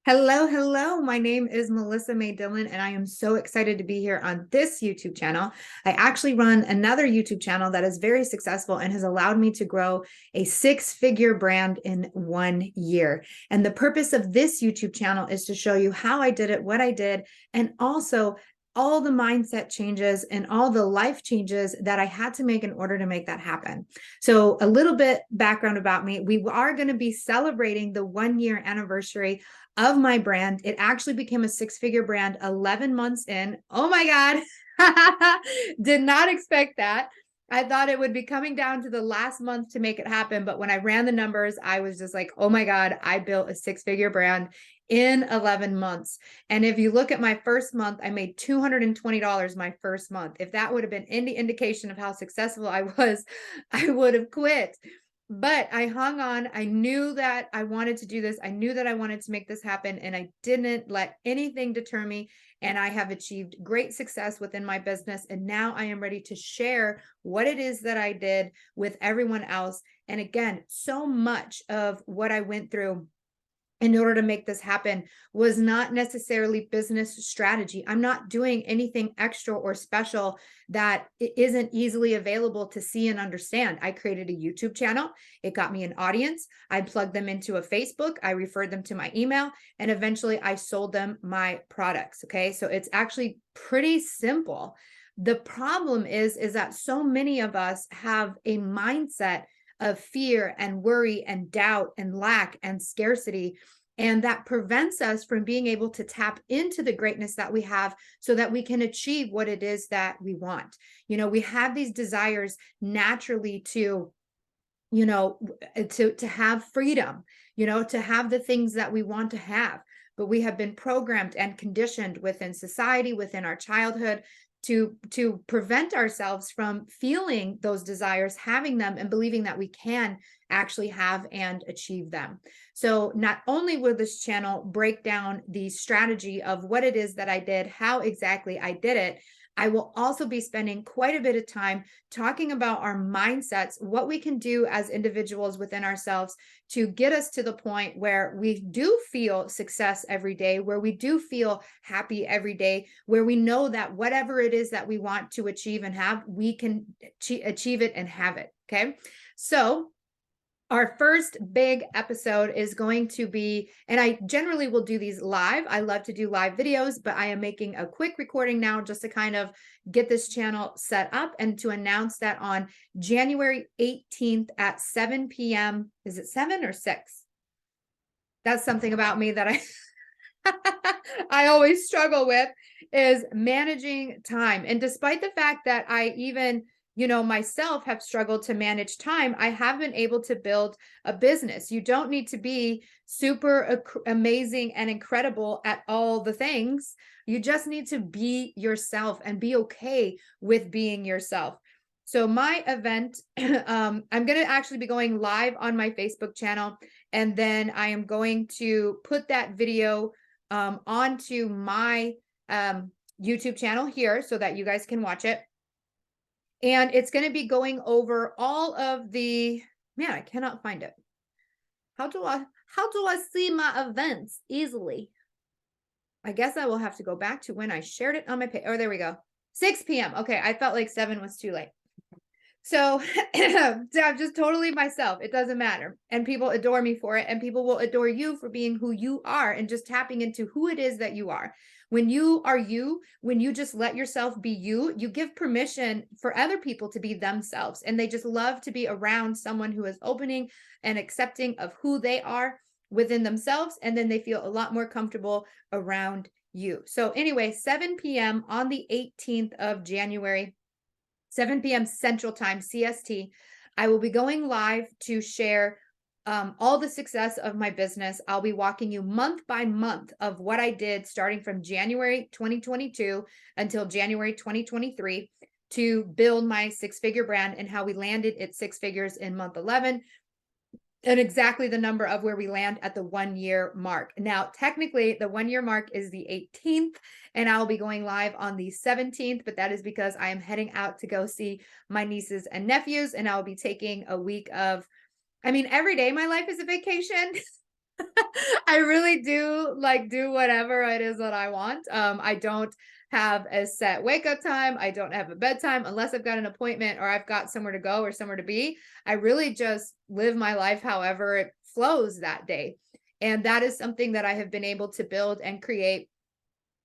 Hello, hello. My name is Melissa Mae Dillon, and I am so excited to be here on this YouTube channel. I actually run another YouTube channel that is very successful and has allowed me to grow a six-figure brand in 1 year. And the purpose of this YouTube channel is to show you how I did it, what I did, and also all the mindset changes and all the life changes that I had to make in order to make that happen. So a little bit background about me. We are going to be celebrating the 1 year anniversary of my brand. It actually became a six-figure brand 11 months in. Oh my God. Did not expect that. I thought it would be coming down to the last month to make it happen. But when I ran the numbers, I was just like, oh my God, I built a six-figure brand in 11 months. And if you look at my first month, I made $220 my first month. If that would have been any indication of how successful I was, I would have quit. But I hung on. I knew that I wanted to do this. I knew that I wanted to make this happen, and I didn't let anything deter me. And I have achieved great success within my business. And now I am ready to share what it is that I did with everyone else. And again, so much of what I went through in order to make this happen was not necessarily business strategy. I'm not doing anything extra or special that isn't easily available to see and understand. I created a YouTube channel. It got me an audience. I plugged them into a Facebook. I referred them to my email, and eventually I sold them my products. Okay. So it's actually pretty simple. The problem is that so many of us have a mindset of fear and worry and doubt and lack and scarcity. And that prevents us from being able to tap into the greatness that we have so that we can achieve what it is that we want. We have these desires naturally to to have freedom, to have the things that we want to have. But we have been programmed and conditioned within society, within our childhood, to prevent ourselves from feeling those desires, having them, and believing that we can actually have and achieve them. So not only will this channel break down the strategy of what it is that I did, how exactly I did it, I will also be spending quite a bit of time talking about our mindsets, what we can do as individuals within ourselves to get us to the point where we do feel success every day, where we do feel happy every day, where we know that whatever it is that we want to achieve and have, we can achieve it and have it. Okay. So our first big episode is going to be, and I generally will do these live. I love to do live videos, but I am making a quick recording now just to kind of get this channel set up and to announce that on January 18th at 7 p.m. Is it 7 or 6? That's something about me that I always struggle with, is managing time. And despite the fact that I even myself have struggled to manage time, I have been able to build a business. You don't need to be super amazing and incredible at all the things. You just need to be yourself and be okay with being yourself. So my event, I'm going to actually be going live on my Facebook channel, and then I am going to put that video onto my YouTube channel here so that you guys can watch it. And it's going to be going over all of the, man, I cannot find it. How do I see my events easily? I guess I will have to go back to when I shared it on my page. Oh, there we go. 6 p.m. Okay. I felt like 7 was too late. So I'm just totally myself. It doesn't matter. And people adore me for it. And people will adore you for being who you are and just tapping into who it is that you are. When you are you, when you just let yourself be you, you give permission for other people to be themselves. And they just love to be around someone who is opening and accepting of who they are within themselves. And then they feel a lot more comfortable around you. So anyway, 7 p.m. on the 18th of January, 7 p.m. Central Time, CST, I will be going live to share all the success of my business. I'll be walking you month by month of what I did starting from January 2022 until January 2023 to build my six-figure brand and how we landed at six figures in month 11. And exactly the number of where we land at the 1 year mark. Now, technically, the 1 year mark is the 18th, and I'll be going live on the 17th, but that is because I am heading out to go see my nieces and nephews, and I'll be taking a week of, every day my life is a vacation. I really do like do whatever it is that I want. I don't have a set wake up time. I don't have a bedtime unless I've got an appointment or I've got somewhere to go or somewhere to be. I really just live my life however it flows that day. And that is something that I have been able to build and create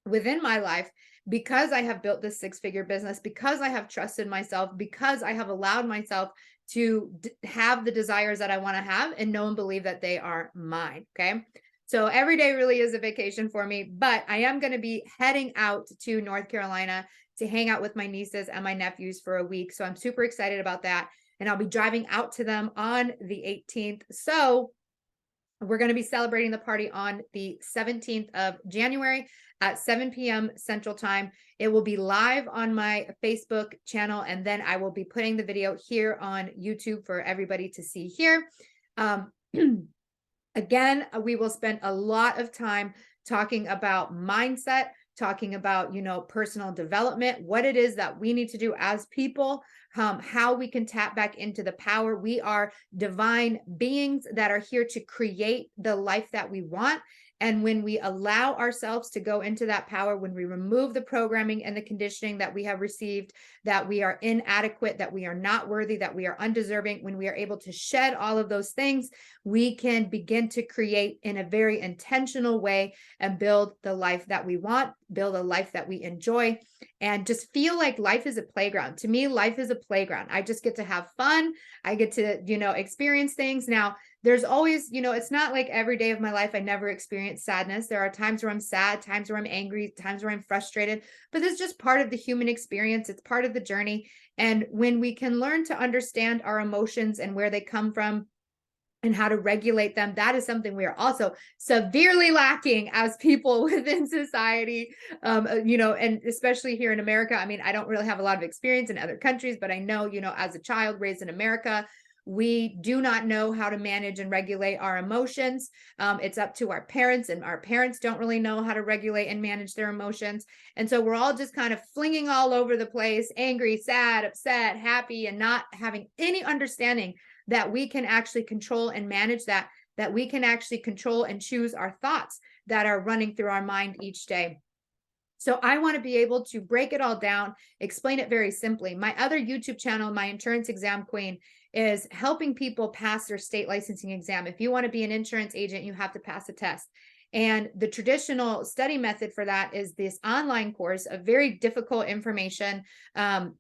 within my life because I have built this six-figure business, because I have trusted myself, because I have allowed myself to have the desires that I want to have and know and believe that they are mine. Okay. So every day really is a vacation for me, but I am going to be heading out to North Carolina to hang out with my nieces and my nephews for a week. So I'm super excited about that. And I'll be driving out to them on the 18th. So we're going to be celebrating the party on the 17th of January at 7 p.m. Central Time. It will be live on my Facebook channel, and then I will be putting the video here on YouTube for everybody to see here. Again, we will spend a lot of time talking about mindset, talking about, personal development, what it is that we need to do as people, how we can tap back into the power. We are divine beings that are here to create the life that we want. And when we allow ourselves to go into that power, when we remove the programming and the conditioning that we have received, that we are inadequate, that we are not worthy, that we are undeserving, when we are able to shed all of those things, we can begin to create in a very intentional way and build the life that we want, build a life that we enjoy, and just feel like life is a playground. To me, life is a playground. I just get to have fun. I get to, experience things. Now, there's always, it's not like every day of my life, I never experience sadness. There are times where I'm sad, times where I'm angry, times where I'm frustrated, but it's just part of the human experience. It's part of the journey. And when we can learn to understand our emotions and where they come from and how to regulate them, that is something we are also severely lacking as people within society, and especially here in America. I mean, I don't really have a lot of experience in other countries, but I know, as a child raised in America, we do not know how to manage and regulate our emotions. It's up to our parents, and our parents don't really know how to regulate and manage their emotions. And so we're all just kind of flinging all over the place, angry, sad, upset, happy, and not having any understanding that we can actually control and manage that we can actually control and choose our thoughts that are running through our mind each day. So I want to be able to break it all down, explain it very simply. My other YouTube channel, My Insurance Exam Queen, is helping people pass their state licensing exam. If you want to be an insurance agent, you have to pass a test. And the traditional study method for that is this online course of very difficult information,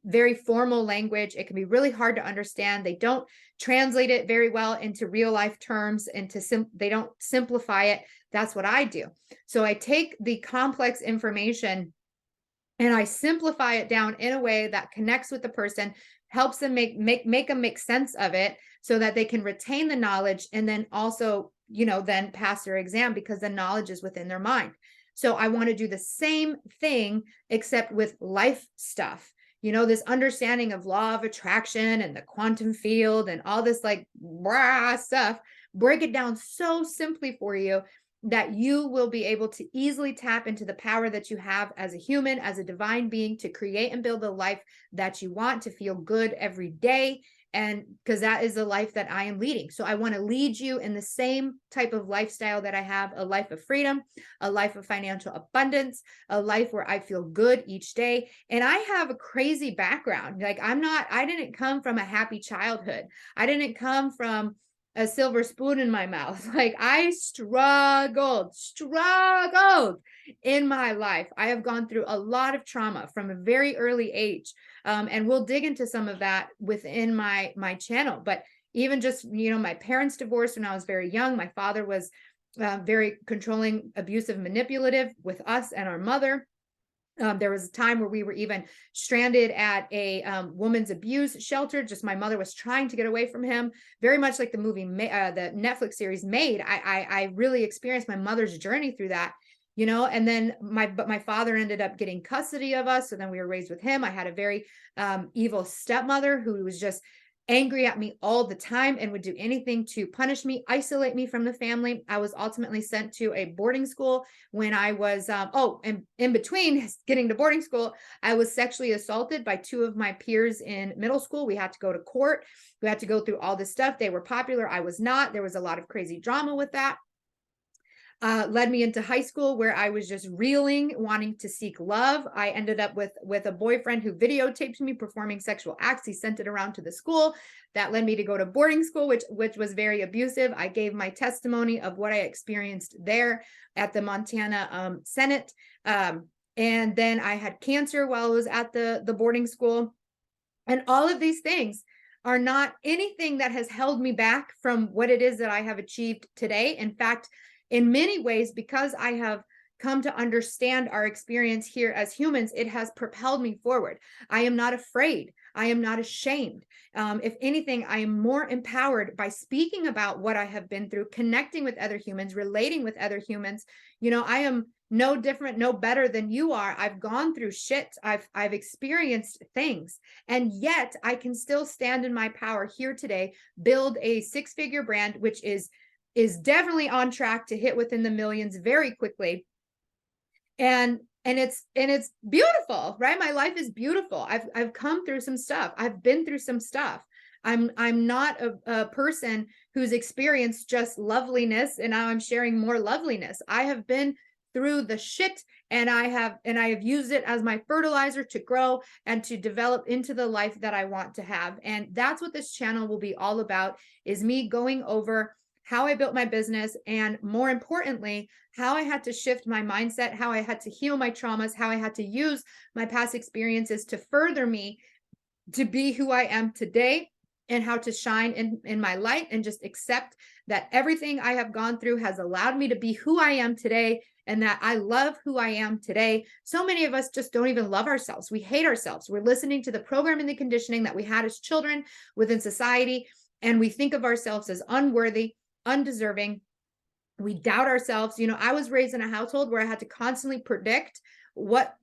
very formal language. It can be really hard to understand. They don't translate it very well into real life terms, they don't simplify it. That's what I do. So I take the complex information and I simplify it down in a way that connects with the person, helps them make them make sense of it so that they can retain the knowledge and then also, then pass their exam because the knowledge is within their mind. So I want to do the same thing, except with life stuff. This understanding of law of attraction and the quantum field and all this like rah stuff, break it down so simply for you that you will be able to easily tap into the power that you have as a human, as a divine being, to create and build the life that you want, to feel good every day. And because that is the life that I am leading. So I want to lead you in the same type of lifestyle that I have, a life of freedom, a life of financial abundance, a life where I feel good each day. And I have a crazy background. Like I didn't come from a happy childhood. I didn't come from a silver spoon in my mouth. Like I struggled in my life. I have gone through a lot of trauma from a very early age. And we'll dig into some of that within my channel. But even just, my parents divorced when I was very young. My father was very controlling, abusive, manipulative with us and our mother. There was a time where we were even stranded at a woman's abuse shelter. Just my mother was trying to get away from him, very much like the movie, the Netflix series Made. I really experienced my mother's journey through that, and then my father ended up getting custody of us. So then we were raised with him. I had a very evil stepmother who was just angry at me all the time and would do anything to punish me, isolate me from the family. I was ultimately sent to a boarding school when I was, and in between getting to boarding school, I was sexually assaulted by two of my peers in middle school. We had to go to court. We had to go through all this stuff. They were popular. I was not. There was a lot of crazy drama with that. led me into high school where I was just reeling, wanting to seek love. I ended up with a boyfriend who videotaped me performing sexual acts. He sent it around to the school. That led me to go to boarding school, which was very abusive. I gave my testimony of what I experienced there at the Montana Senate. And then I had cancer while I was at the boarding school. And all of these things are not anything that has held me back from what it is that I have achieved today. In fact, in many ways, because I have come to understand our experience here as humans, it has propelled me forward. I am not afraid. I am not ashamed. If anything, I am more empowered by speaking about what I have been through, connecting with other humans, relating with other humans. I am no different, no better than you are. I've gone through shit. I've experienced things, and yet I can still stand in my power here today, build a 6-figure brand, which is definitely on track to hit within the millions very quickly. And it's beautiful, right? My life is beautiful. I've come through some stuff. I've been through some stuff. I'm not a person who's experienced just loveliness and now I'm sharing more loveliness. I have been through the shit, and I have used it as my fertilizer to grow and to develop into the life that I want to have. And that's what this channel will be all about, is me going over how I built my business, and more importantly, how I had to shift my mindset, how I had to heal my traumas, how I had to use my past experiences to further me to be who I am today, and how to shine in my light and just accept that everything I have gone through has allowed me to be who I am today, and that I love who I am today. So many of us just don't even love ourselves. We hate ourselves. We're listening to the programming, the conditioning that we had as children within society, and we think of ourselves as unworthy, undeserving. We doubt ourselves. I was raised in a household where I had to constantly predict what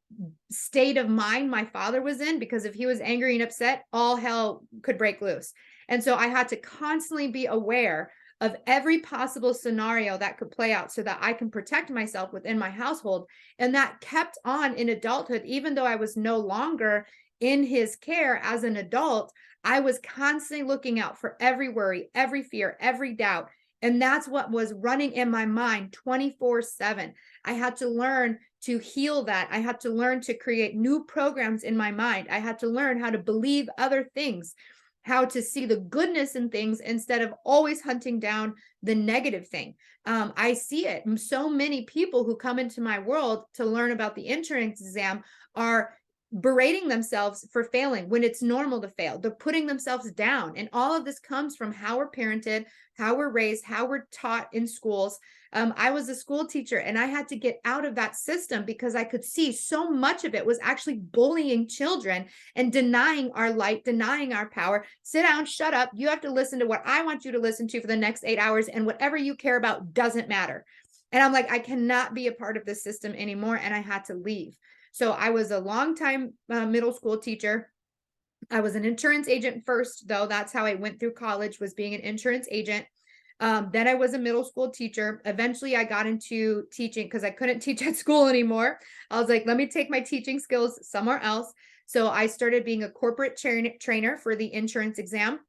state of mind my father was in, because if he was angry and upset, all hell could break loose. And so I had to constantly be aware of every possible scenario that could play out so that I can protect myself within my household. And that kept on in adulthood. Even though I was no longer in his care as an adult, I was constantly looking out for every worry, every fear, every doubt. And that's what was running in my mind 24/7. I had to learn to heal that. I had to learn to create new programs in my mind. I had to learn how to believe other things, how to see the goodness in things instead of always hunting down the negative thing. I see it. So many people who come into my world to learn about the entrance exam are berating themselves for failing when it's normal to fail. They're putting themselves down. And all of this comes from how we're parented, how we're raised, how we're taught in schools. I was a school teacher, and I had to get out of that system because I could see so much of it was actually bullying children and denying our light, denying our power. Sit down, shut up. You have to listen to what I want you to listen to for the next 8 hours, and whatever you care about doesn't matter. And I'm like, I cannot be a part of this system anymore. And I had to leave. So I was a longtime middle school teacher. I was an insurance agent first, though. That's how I went through college, was being an insurance agent. Then I was a middle school teacher. Eventually, I got into teaching because I couldn't teach at school anymore. I was like, let me take my teaching skills somewhere else. So I started being a corporate trainer for the insurance exam.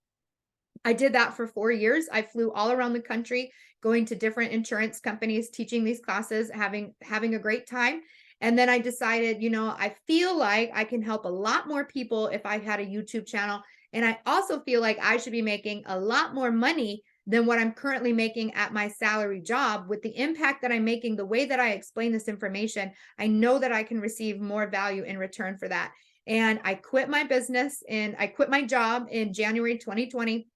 I did that for 4 years. I flew all around the country, going to different insurance companies, teaching these classes, having a great time. And then I decided, I feel like I can help a lot more people if I had a YouTube channel. And I also feel like I should be making a lot more money than what I'm currently making at my salary job. With the impact that I'm making, the way that I explain this information, I know that I can receive more value in return for that. And I quit my business, and I quit my job in January 2020,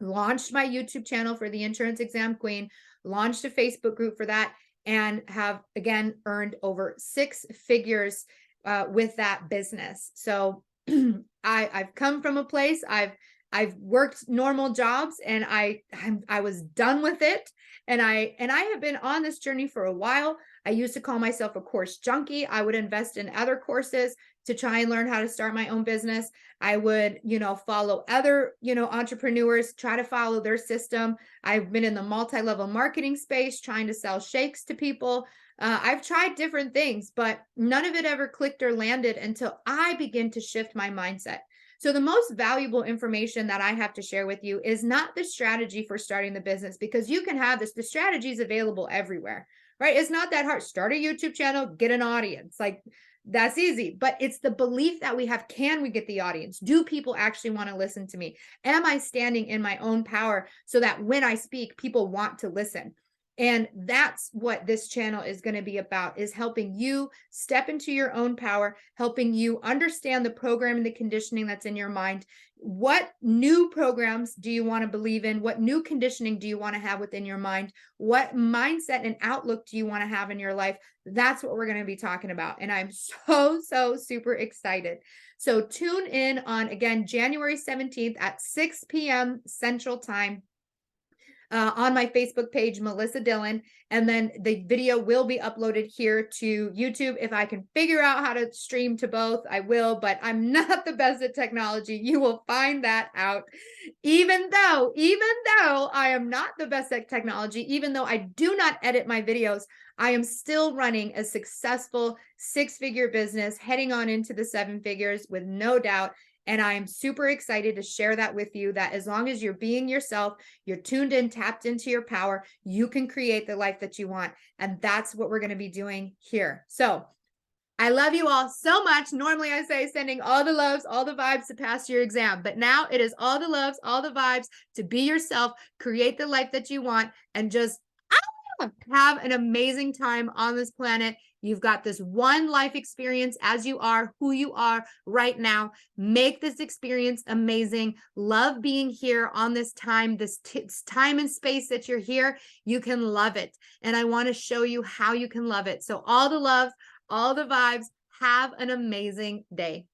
launched my YouTube channel for the Insurance Exam Queen, launched a Facebook group for that, and have again earned over 6 figures with that business. So I've come from a place, I've worked normal jobs, and I was done with it. And I have been on this journey for a while. I used to call myself a course junkie. I would invest in other courses to try and learn how to start my own business. I would, follow other, entrepreneurs, try to follow their system. I've been in the multi-level marketing space, trying to sell shakes to people. I've tried different things, but none of it ever clicked or landed until I began to shift my mindset. So the most valuable information that I have to share with you is not the strategy for starting the business, because you can have this, the strategy is available everywhere, right? It's not that hard. Start a YouTube channel, get an audience. Like, that's easy, but it's the belief that we have. Can we get the audience? Do people actually want to listen to me? Am I standing in my own power so that when I speak, people want to listen? And that's what this channel is going to be about, is helping you step into your own power, helping you understand the program and the conditioning that's in your mind. What new programs do you want to believe in? What new conditioning do you want to have within your mind? What mindset and outlook do you want to have in your life? That's what we're going to be talking about. And I'm so super excited. So tune in on, again, January 17th at 6 p.m. Central Time. On my Facebook page, Melissa Dillon. And then the video will be uploaded here to YouTube. If I can figure out how to stream to both, I will, but I'm not the best at technology. You will find that out. Even though I am not the best at technology, even though I do not edit my videos, I am still running a successful 6-figure business, heading on into the 7 figures with no doubt. And I'm super excited to share that with you, that as long as you're being yourself, you're tuned in, tapped into your power, you can create the life that you want. And that's what we're going to be doing here. So I love you all so much. Normally I say sending all the loves, all the vibes to pass your exam, but now it is all the loves, all the vibes to be yourself, create the life that you want, and just have an amazing time on this planet. You've got this one life experience as you are, who you are right now. Make this experience amazing. Love being here on this time, this time and space that you're here. You can love it. And I want to show you how you can love it. So all the love, all the vibes. Have an amazing day.